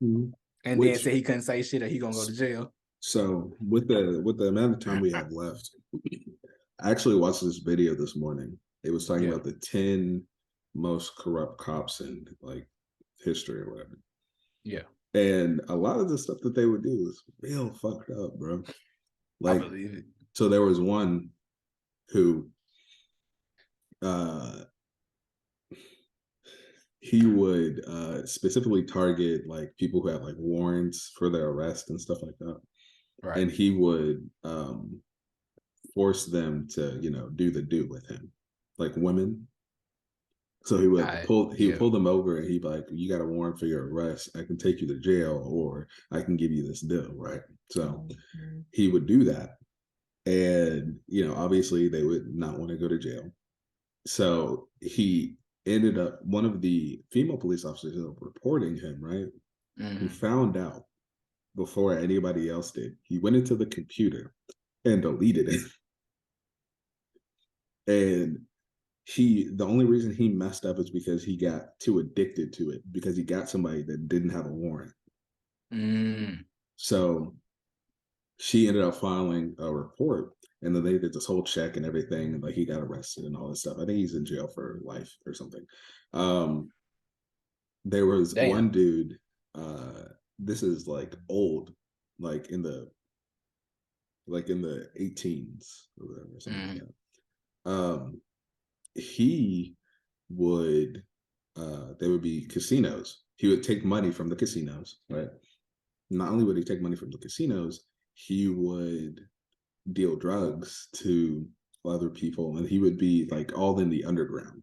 mm-hmm. and then say he couldn't say shit or he gonna go to jail. So with the amount of time we have left, I actually watched this video this morning. It was talking about the 10 most corrupt cops in like history or whatever. Yeah. And a lot of the stuff that they would do was real fucked up, bro. Like, I believe it. So there was one who he would specifically target like people who had like warrants for their arrest and stuff like that. Right. And he would force them to, do the do with him, like women. So he would pull them over, and he'd be like, you got a warrant for your arrest. I can take you to jail, or I can give you this deal, right? So he would do that. And, obviously they would not want to go to jail. So he ended up, one of the female police officers ended up reporting him, right? Mm-hmm. He found out before anybody else did. He went into the computer and deleted it. And the only reason he messed up is because he got too addicted to it, because he got somebody that didn't have a warrant. So she ended up filing a report, and then they did this whole check and everything, and like he got arrested and all this stuff. I think he's in jail for life or something. There was one dude, this is like old, like in the 18s or whatever, or something like that. He would there would be casinos. He would take money from the casinos, right? Not only would he take money from the casinos, he would deal drugs to other people, and he would be like all in the underground.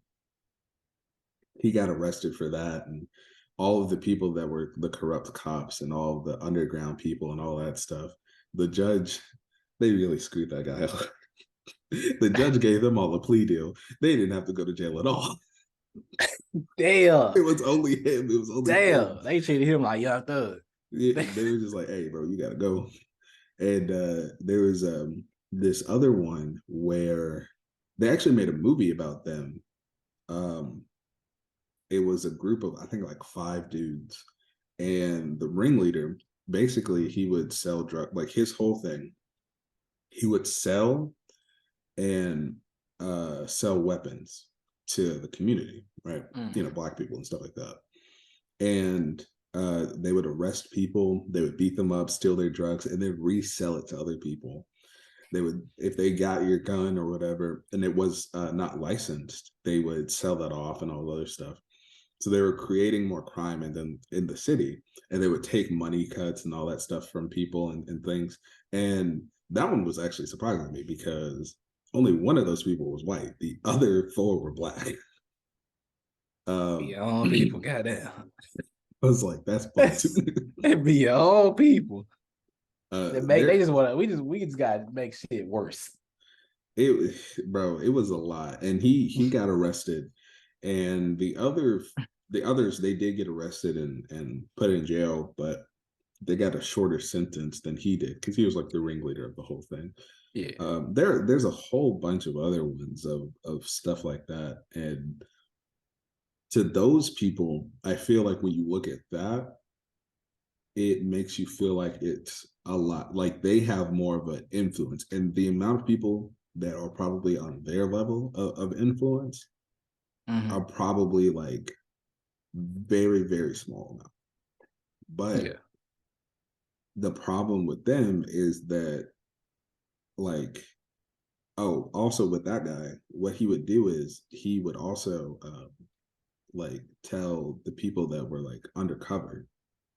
He got arrested for that, and all of the people that were the corrupt cops and all the underground people and all that stuff, the judge, they really screwed that guy up. The judge gave them all a plea deal. They didn't have to go to jail at all. Damn. It was only him. It was only him. They treated him like young thug. Yeah, they were just like, hey, bro, you gotta go. And there was this other one where they actually made a movie about them. It was a group of, I think, like 5 dudes. And the ringleader, basically, he would sell drugs. Like his whole thing, he would sell and sell weapons to the community, right? Black people and stuff like that. And they would arrest people, they would beat them up, steal their drugs, and then resell it to other people. They would, if they got your gun or whatever, and it was not licensed, they would sell that off and all other stuff. So they were creating more crime in the city, and they would take money cuts and all that stuff from people and things. And that one was actually surprising to me, because only one of those people was white. The other 4 were black. Be your own people, goddamn. I was like, that's fun. It be your own people. They just want to. We just gotta make shit worse. It was a lot, and he got arrested, and the others they did get arrested and put in jail, but they got a shorter sentence than he did, because he was like the ringleader of the whole thing. Yeah. There's a whole bunch of other ones of stuff like that, and to those people, I feel like when you look at that, it makes you feel like it's a lot, like they have more of an influence, and the amount of people that are probably on their level of influence Mm-hmm. are probably like very, very small now. But Yeah. the problem with them is that, like, oh, also with that guy, what he would do is he would also like tell the people that were like undercover.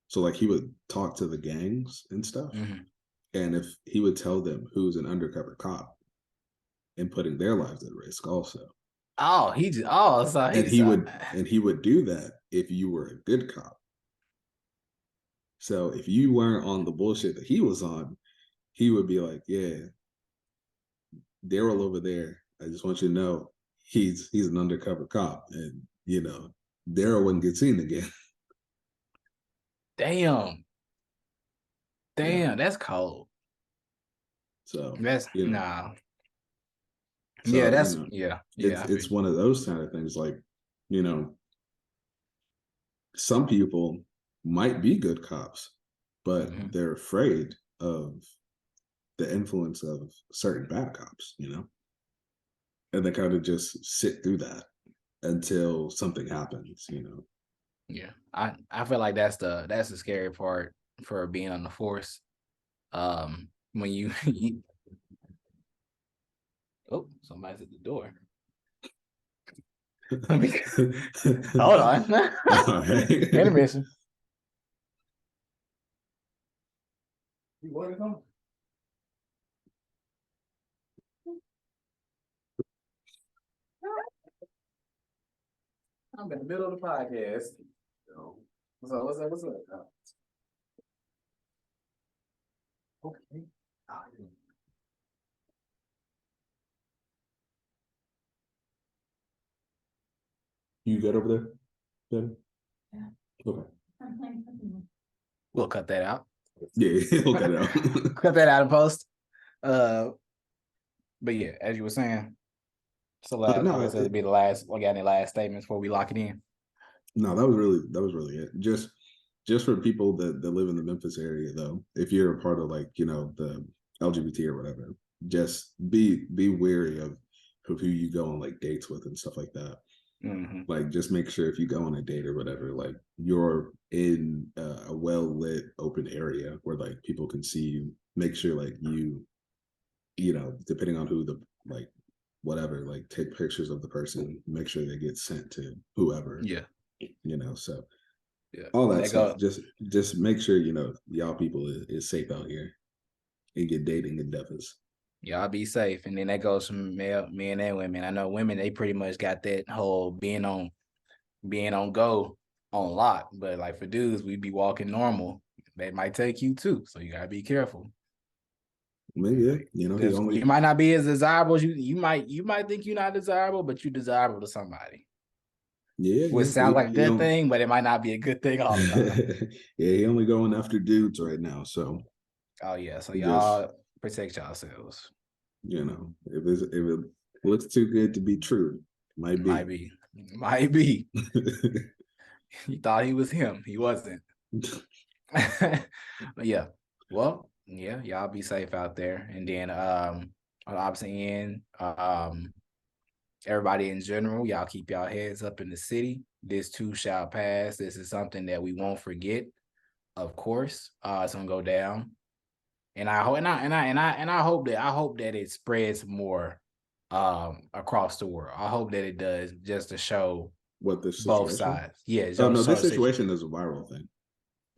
So like he would talk to the gangs and stuff. Mm-hmm. And if he would tell them who's an undercover cop and putting their lives at risk also. Oh, he just so And he's he would do that if you were a good cop. So if you weren't on the bullshit that he was on, he would be like, yeah, Daryl over there, I just want you to know he's an undercover cop. And Daryl wouldn't get seen again. damn. Yeah. Damn, that's cold. So, That's nah. Yeah, so that's yeah. Yeah, I feel it's one of those kind of things. Like, you know, some people might be good cops, but mm-hmm. they're afraid of the influence of certain bad cops, and they kind of just sit through that until something happens. Yeah. I feel like that's the scary part for being on the force. When you oh, somebody's at the door. Let me hold on. All right. Intermission. You want to come? I'm in the middle of the podcast. What's up? What's up? What's up? Okay. You good over there, Ben? Yeah. Okay. We'll cut that out. Yeah, he'll cut it out. Cut that out in post. But yeah, as you were saying, so I No, guess it'll be the last. We got any last statements before we lock it in? no, that was really it. Just for people that live in the Memphis area, though, if you're a part of like the LGBT or whatever, just be wary of who you go on like dates with and stuff like that. Mm-hmm. Like, just make sure if you go on a date or whatever, like you're in a well lit open area where like people can see you. Make sure like depending on who the like whatever, like take pictures of the person, make sure they get sent to whoever. Yeah. So Yeah. all that They stuff. go. Just make sure y'all people is safe out here and get dating endeavors. Y'all be safe. And then that goes from men and women. I know women, they pretty much got that whole being on go on lock. But like for dudes, we be walking normal. They might take you too. So you gotta be careful. Maybe he only You might not be as desirable as you might think you're not desirable, but you're desirable to somebody. Which yeah sounds like a good thing, but it might not be a good thing all the time. yeah, he only going after dudes right now. So Oh yeah. So just y'all protect yourselves. if it looks too good to be true, might be. Might be. He thought he was him. He wasn't. But yeah. Well, yeah, y'all be safe out there. And then on the opposite end, everybody in general, y'all keep y'all heads up in the city. This too shall pass. This is something that we won't forget. Of course, it's gonna go down, and I hope I hope that it spreads more across the world. I hope that it does, just to show What this both situation? sides. Yeah, Oh no, so this situation is a viral thing.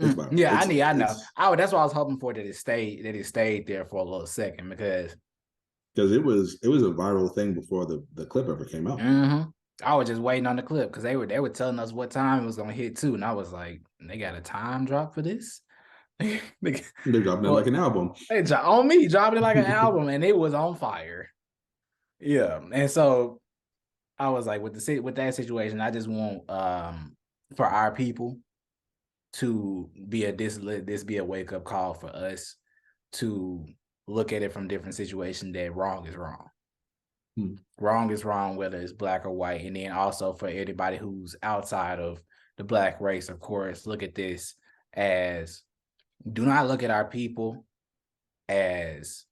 It's viral. yeah, I know. That's why I was hoping for, that it stayed there for a little second, because it was a viral thing before the clip ever came out. I was just waiting on the clip, because they were telling us what time it was gonna hit too, and I was like, they got a time drop for this. They're dropping it like an album. They on me dropping it like an album, and it was on fire. Yeah, and so I was like, with that situation, I just want for our people to be this be a wake up call for us to look at it from different situations that wrong is wrong. Hmm. Wrong is wrong, whether it's black or white. And then also for anybody who's outside of the black race, of course, look at this as, do not look at our people as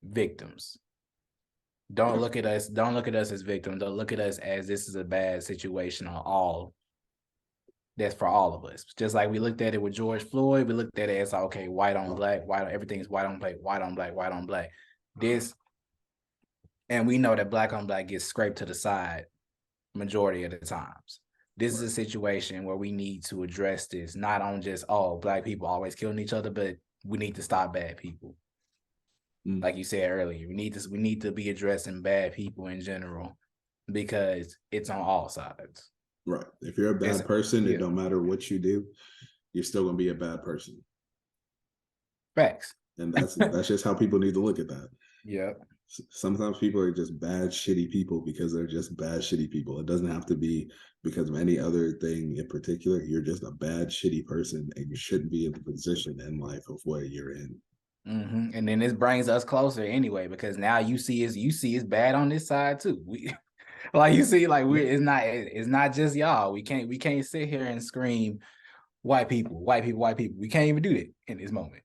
victims. Don't look at us as victims. Don't look at us as this is a bad situation on all. That's for all of us. Just like we looked at it with George Floyd, we looked at it as, okay, white on black, everything's white on black, white on black, white on black. And we know that black on black gets scraped to the side majority of the times. This is a situation where we need to address this, not on just, oh, black people always killing each other, but we need to stop bad people. Like you said earlier, we need to be addressing bad people in general because it's on all sides. Right. If you're a bad person, it don't matter what you do, you're still gonna be a bad person. Facts. And that's just how people need to look at that. Yeah. Sometimes people are just bad, shitty people because they're just bad, shitty people. It doesn't have to be because of any other thing in particular. You're just a bad, shitty person, and you shouldn't be in the position in life of where you're in. Mm-hmm. And then this brings us closer anyway, because now you see it's bad on this side too. We like you see, like it's not just y'all. We can't sit here and scream white people. We can't even do that in this moment.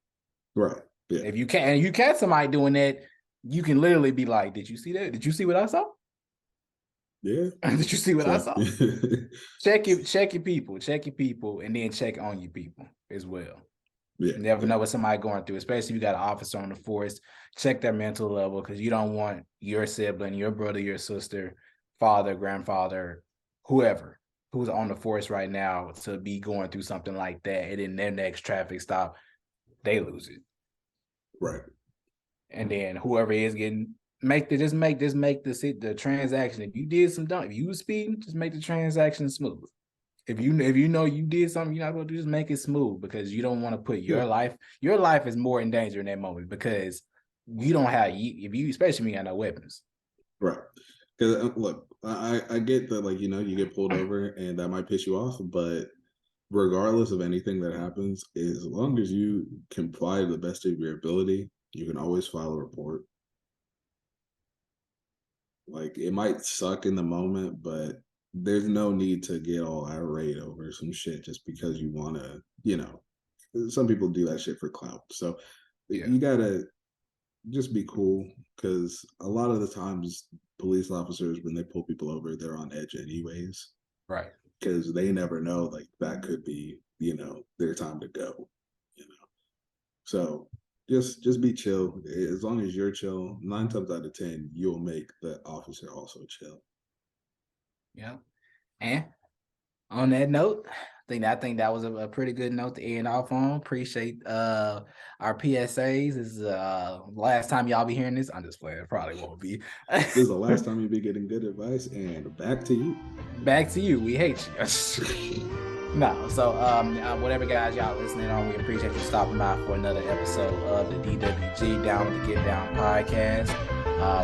Right. Yeah. If you catch somebody doing that, you can literally be like, did you see that? Did you see what I saw? Yeah. Did you see what I saw? Check your people, and then check on your people as well. Yeah. You never know what somebody going through, especially if you got an officer on the force. Check their mental level, because you don't want your sibling, your brother, your sister, father, grandfather, whoever who's on the force right now to be going through something like that, and then their next traffic stop, they lose it. Right. And then whoever is getting make the transaction. If you did some dumb, if you was speeding, just make the transaction smooth. If you know you did something you're not going to do, just make it smooth, because you don't want to put your life is more in danger in that moment, because you don't have, especially when you got no weapons. Right. Because look, I get that, like, you get pulled over and that might piss you off, but regardless of anything that happens, as long as you comply to the best of your ability, you can always file a report. Like, it might suck in the moment, but there's no need to get all irate over some shit just because you want to, some people do that shit for clout. So you gotta just be cool, because a lot of the times police officers, when they pull people over, they're on edge anyways. Right. Because they never know, like, that could be, their time to go, So just be chill. As long as you're chill, 9 times out of 10, you'll make the officer also chill. Yeah. And on that note, I think that was a pretty good note to end off on. Appreciate our PSAs. This is last time y'all be hearing this. I'm just playing. It probably won't be. This is the last time you'll be getting good advice. And back to you. Back to you. We hate you. No, so whatever guys y'all listening on, we appreciate you stopping by for another episode of the DWG Down with the Get Down podcast.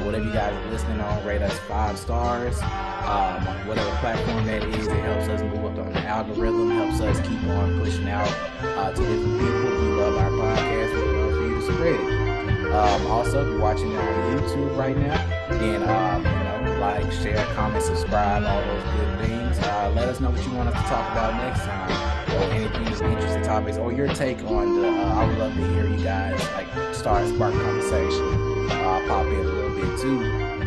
Whatever you guys are listening on, rate us 5 stars. Whatever platform that is, it helps us move up on the algorithm, helps us keep on pushing out to different people. We love our podcast. We love for you to spread it. Also, if you're watching it on YouTube right now, then like, share, comment, subscribe, all those good things. Let us know what you want us to talk about next time, or anything that's interesting topics, or your take on the. I would love to hear you guys spark conversation, pop in a little bit too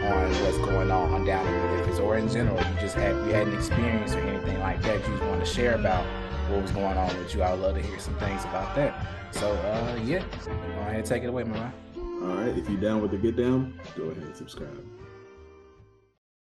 on what's going on down in Memphis, or in general. You had an experience or anything like that you just want to share about what was going on with you. I would love to hear some things about that. So go ahead and take it away, man. All right, if you're down with the Get Down, go ahead and subscribe.